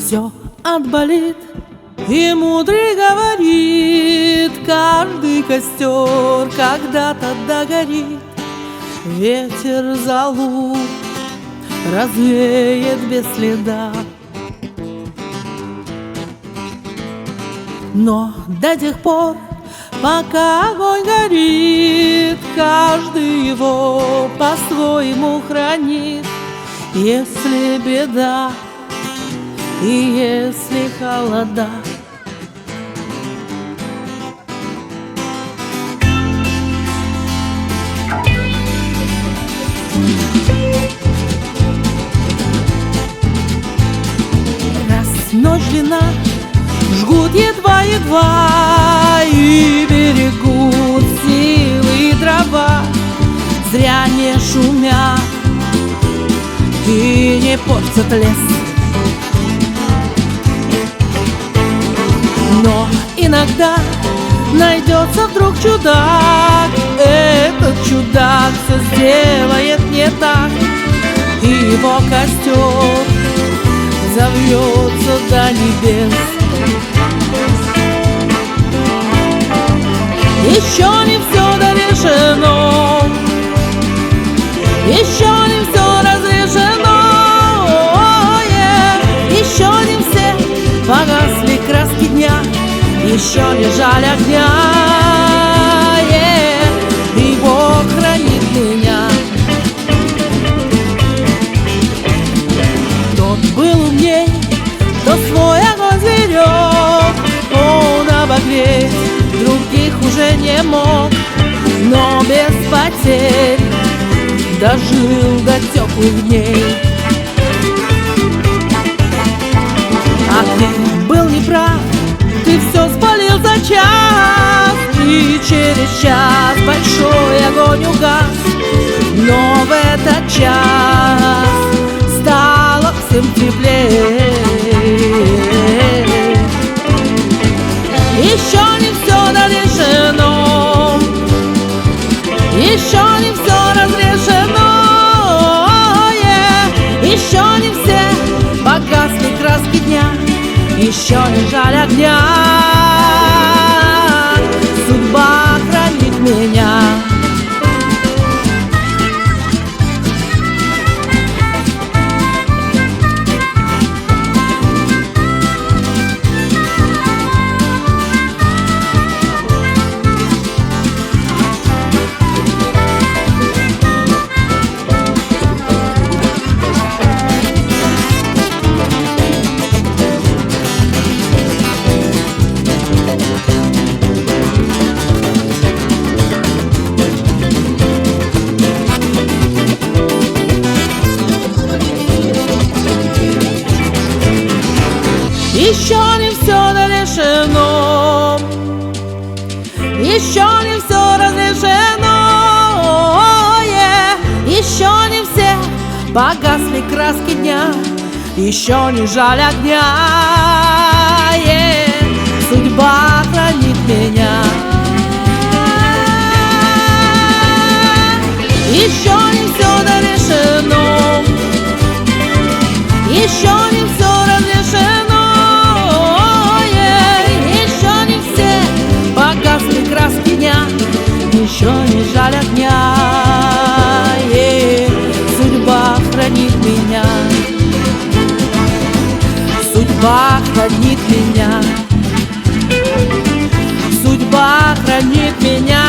Все отболит, и мудрый говорит: каждый костер когда-то догорит. Ветер золу развеет без следа. Но до тех пор, пока огонь горит, каждый его по-своему хранит. Если беда и если холода, раз ночь длинна, жгут едва-едва и берегут силы и дрова. Зря не шумят и не портят лес. Но иногда найдется вдруг чудак. Этот чудак все сделает не так, и его костер завьется до небес. Еще не все дорешено, еще не все разрешено, еще не все погасли краски дня, еще не жаль огня, и Бог хранит меня. Тот был умней, кто свой огонь зверек, он обогреть других уже не мог, но без потерь дожил до теплых дней. А ты был неправ, ты все спалил за час, и через час большой огонь угас. Но в этот час стало всем теплее. Еще не все дорешено, еще не все разрешено, еще не все погасли краски дня, еще не жаль огня, судьба хранит меня. Еще не все дорешено, еще не все разрешено, еще не все погасли краски дня, еще не жаль огня, судьба хранит меня. Еще не все дорешено, еще не все разрешено, краски дня, еще не жаль огня, судьба хранит меня, судьба хранит меня, судьба хранит меня.